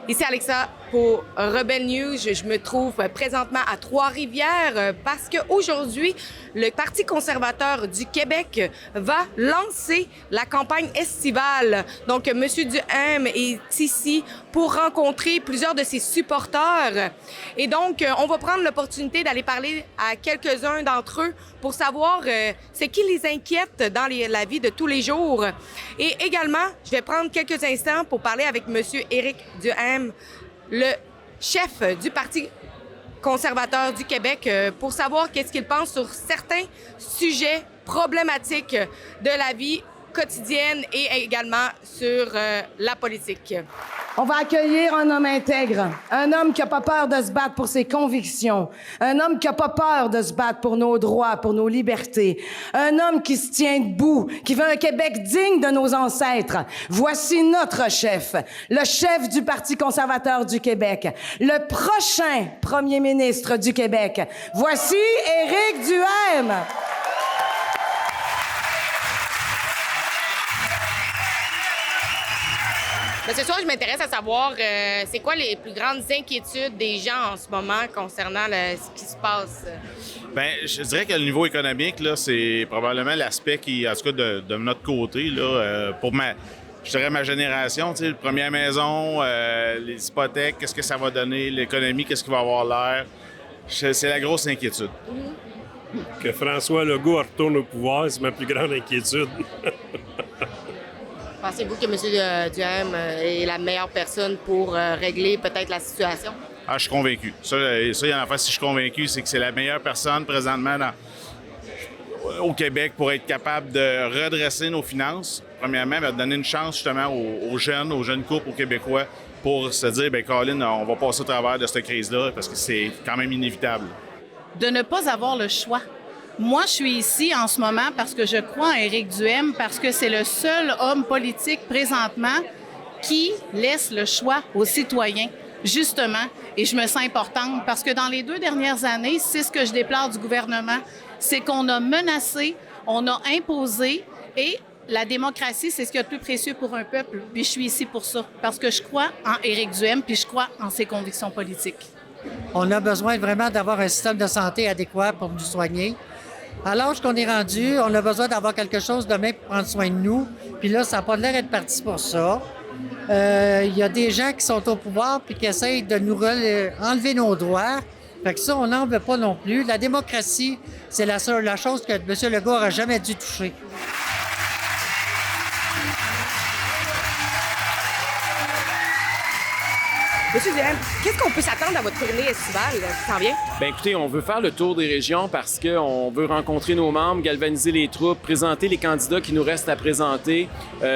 Ici Alexa pour Rebelle News. Je me trouve présentement à Trois-Rivières parce qu'aujourd'hui, le Parti conservateur du Québec va lancer la campagne estivale. Donc, M. Duhaime est ici pour rencontrer plusieurs de ses supporters. Et donc, on va prendre l'opportunité d'aller parler à quelques-uns d'entre eux pour savoir c'est qui les inquiète dans la vie de tous les jours. Et également, je vais prendre quelques instants pour parler avec M. Éric Duhaime, le chef du Parti conservateur du Québec, pour savoir qu'est-ce qu'il pense sur certains sujets problématiques de la vie quotidienne et également sur la politique. On va accueillir un homme intègre, un homme qui n'a pas peur de se battre pour ses convictions, un homme qui n'a pas peur de se battre pour nos droits, pour nos libertés, un homme qui se tient debout, qui veut un Québec digne de nos ancêtres. Voici notre chef, le chef du Parti conservateur du Québec, le prochain premier ministre du Québec. Voici Éric Duhaime. Mais ce soir, je m'intéresse à savoir c'est quoi les plus grandes inquiétudes des gens en ce moment concernant ce qui se passe. Bien, je dirais que le niveau économique, là, c'est probablement l'aspect qui, en tout cas de notre côté, là, pour je dirais ma génération, tu sais, la première maison, les hypothèques, qu'est-ce que ça va donner, l'économie, qu'est-ce qui va avoir l'air. C'est la grosse inquiétude. Que François Legault retourne au pouvoir, c'est ma plus grande inquiétude. Pensez-vous que M. Duhaime est la meilleure personne pour régler peut-être la situation? Ah, je suis convaincu. Ça, il y en a pas si je suis convaincu, c'est que c'est la meilleure personne présentement au Québec pour être capable de redresser nos finances. Premièrement, elle va donner une chance justement aux jeunes couples, aux Québécois, pour se dire, bien, Colin, on va passer au travers de cette crise-là parce que c'est quand même inévitable. De ne pas avoir le choix. Moi, je suis ici en ce moment parce que je crois en Éric Duhaime, parce que c'est le seul homme politique présentement qui laisse le choix aux citoyens, justement. Et je me sens importante parce que dans les 2 dernières années, c'est ce que je déplore du gouvernement, c'est qu'on a menacé, on a imposé et la démocratie, c'est ce qu'il y a de plus précieux pour un peuple. Puis je suis ici pour ça, parce que je crois en Éric Duhaime, puis je crois en ses convictions politiques. On a besoin vraiment d'avoir un système de santé adéquat pour nous soigner. À l'âge qu'on est rendu, on a besoin d'avoir quelque chose demain pour prendre soin de nous. Puis là, ça n'a pas l'air d'être parti pour ça. Il y a des gens qui sont au pouvoir puis qui essayent de nous enlever nos droits. Fait que ça, on n'en veut pas non plus. La démocratie, c'est la chose que M. Legault n'aurait jamais dû toucher. Monsieur Duhaime, qu'est-ce qu'on peut s'attendre à votre tournée estivale qui s'en vient? Bien, écoutez, on veut faire le tour des régions parce qu'on veut rencontrer nos membres, galvaniser les troupes, présenter les candidats qui nous restent à présenter,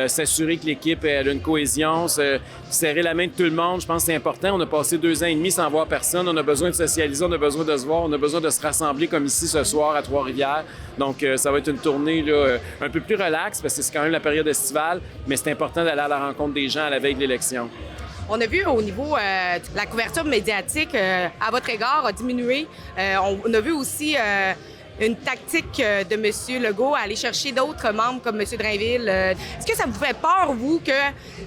s'assurer que l'équipe a une cohésion, serrer la main de tout le monde. Je pense que c'est important. On a passé 2 ans et demi sans voir personne. On a besoin de socialiser, on a besoin de se voir, on a besoin de se rassembler comme ici ce soir à Trois-Rivières. Donc, ça va être une tournée là, un peu plus relaxe parce que c'est quand même la période estivale, mais c'est important d'aller à la rencontre des gens à la veille de l'élection. On a vu au niveau de la couverture médiatique à votre égard a diminué. On a vu aussi une tactique de M. Legault à aller chercher d'autres membres comme M. Drainville. Est-ce que ça vous fait peur, vous, que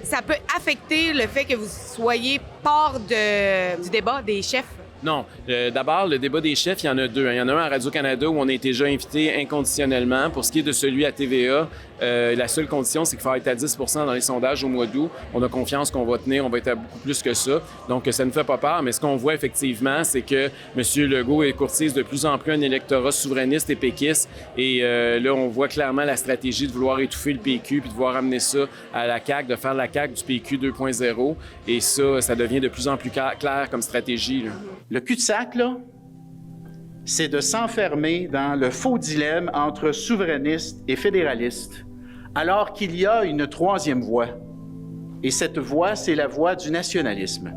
ça peut affecter le fait que vous soyez part du débat des chefs? Non. D'abord, le débat des chefs, il y en a 2. Il y en a un à Radio-Canada où on a été déjà invité inconditionnellement. Pour ce qui est de celui à TVA, la seule condition, c'est qu'il faut être à 10 % dans les sondages au mois d'août. On a confiance qu'on va tenir, on va être à beaucoup plus que ça. Donc, ça ne fait pas peur. Mais ce qu'on voit effectivement, c'est que M. Legault courtise de plus en plus un électorat souverainiste et péquiste. Et là, on voit clairement la stratégie de vouloir étouffer le PQ puis de vouloir amener ça à la CAQ, de faire la CAQ du PQ 2.0. Et ça devient de plus en plus clair comme stratégie, là. Le cul-de-sac, là, c'est de s'enfermer dans le faux dilemme entre souverainistes et fédéralistes, alors qu'il y a une 3e voie. Et cette voie, c'est la voie du nationalisme.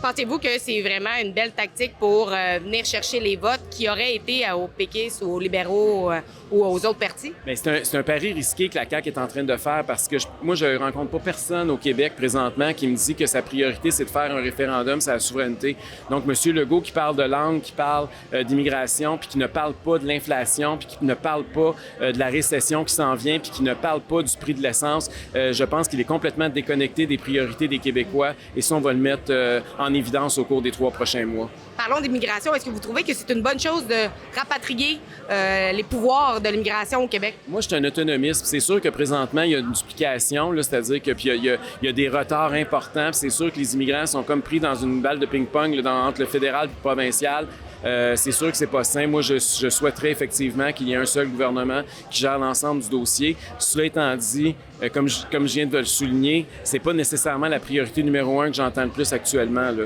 Pensez-vous que c'est vraiment une belle tactique pour venir chercher les votes qui auraient été aux péquistes ou aux libéraux ou aux autres partis? Bien, c'est un pari risqué que la CAQ est en train de faire parce que moi, je ne rencontre pas personne au Québec présentement qui me dit que sa priorité, c'est de faire un référendum sur la souveraineté. Donc, M. Legault qui parle de langue, qui parle d'immigration, puis qui ne parle pas de l'inflation, puis qui ne parle pas de la récession qui s'en vient, puis qui ne parle pas du prix de l'essence, je pense qu'il est complètement déconnecté des priorités des Québécois. Et ça, on va le mettre en évidence au cours des 3 prochains mois. Parlons d'immigration. Est-ce que vous trouvez que c'est une bonne chose de rapatrier les pouvoirs de l'immigration au Québec? Moi, je suis un autonomiste. C'est sûr que présentement, il y a une duplication, là, c'est-à-dire que puis il y a des retards importants. C'est sûr que les immigrants sont comme pris dans une balle de ping-pong là, entre le fédéral et le provincial. C'est sûr que c'est pas sain. Moi, je souhaiterais effectivement qu'il y ait un seul gouvernement qui gère l'ensemble du dossier. Cela étant dit, comme je viens de le souligner, c'est pas nécessairement la priorité numéro 1 que j'entends le plus actuellement, là.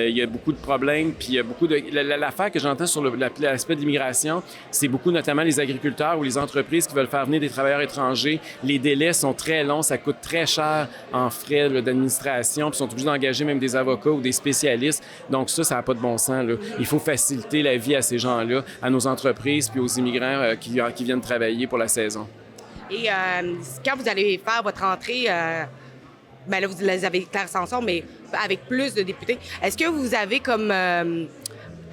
Il y a beaucoup de problèmes, puis il y a beaucoup de... L'affaire que j'entends sur l'aspect de l'immigration, c'est beaucoup notamment les agriculteurs ou les entreprises qui veulent faire venir des travailleurs étrangers. Les délais sont très longs, ça coûte très cher en frais là, d'administration, puis ils sont obligés d'engager même des avocats ou des spécialistes. Donc ça n'a pas de bon sens, là. Il faut faciliter la vie à ces gens-là, à nos entreprises puis aux immigrants qui viennent travailler pour la saison. Et quand vous allez faire votre entrée, ben là, vous les avez Claire Sanson, mais avec plus de députés, est-ce que vous avez comme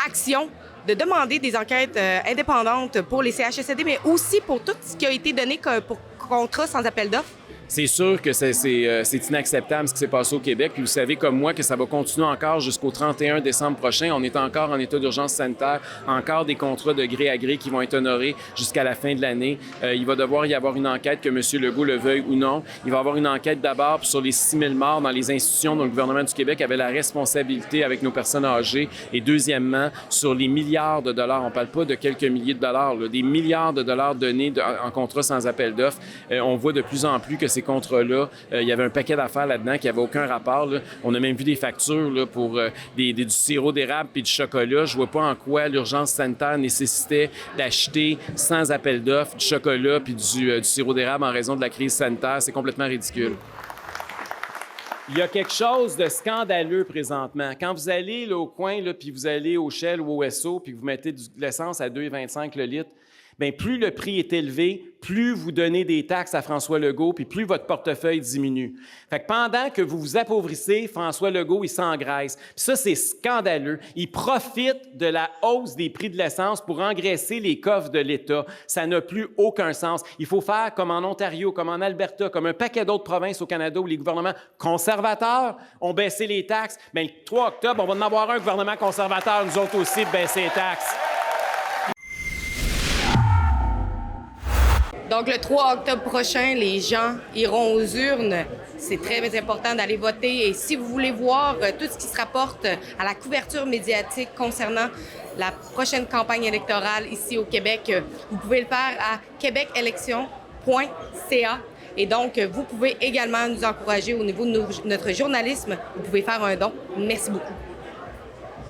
action de demander des enquêtes indépendantes pour les CHSLD, mais aussi pour tout ce qui a été donné pour contrat sans appel d'offres? C'est sûr que c'est inacceptable ce qui s'est passé au Québec. Puis vous savez comme moi que ça va continuer encore jusqu'au 31 décembre prochain. On est encore en état d'urgence sanitaire, encore des contrats de gré à gré qui vont être honorés jusqu'à la fin de l'année. Il va devoir y avoir une enquête, que M. Legault le veuille ou non. Il va y avoir une enquête d'abord sur les 6 000 morts dans les institutions dont le gouvernement du Québec avait la responsabilité avec nos personnes âgées. Et deuxièmement, sur les milliards de dollars. On ne parle pas de quelques milliers de dollars, là, des milliards de dollars donnés en contrats sans appel d'offres. On voit de plus en plus que ces contrats-là, il y avait un paquet d'affaires là-dedans qui n'avait aucun rapport, là. On a même vu des factures là, pour du sirop d'érable puis du chocolat. Je vois pas en quoi l'urgence sanitaire nécessitait d'acheter sans appel d'offres du chocolat puis du sirop d'érable en raison de la crise sanitaire. C'est complètement ridicule. Il y a quelque chose de scandaleux présentement. Quand vous allez là, au coin, là, puis vous allez au Shell ou au SO, puis que vous mettez de l'essence à 2,25 le litre, bien, plus le prix est élevé, plus vous donnez des taxes à François Legault, puis plus votre portefeuille diminue. Fait que pendant que vous vous appauvrissez, François Legault, il s'engraisse. Puis ça, c'est scandaleux. Il profite de la hausse des prix de l'essence pour engraisser les coffres de l'État. Ça n'a plus aucun sens. Il faut faire comme en Ontario, comme en Alberta, comme un paquet d'autres provinces au Canada où les gouvernements conservateurs ont baissé les taxes. Bien, le 3 octobre, on va en avoir un gouvernement conservateur, nous autres aussi, de baisser les taxes. Donc, le 3 octobre prochain, les gens iront aux urnes. C'est très important d'aller voter. Et si vous voulez voir tout ce qui se rapporte à la couverture médiatique concernant la prochaine campagne électorale ici au Québec, vous pouvez le faire à québecélections.ca. Et donc, vous pouvez également nous encourager au niveau de notre journalisme. Vous pouvez faire un don. Merci beaucoup.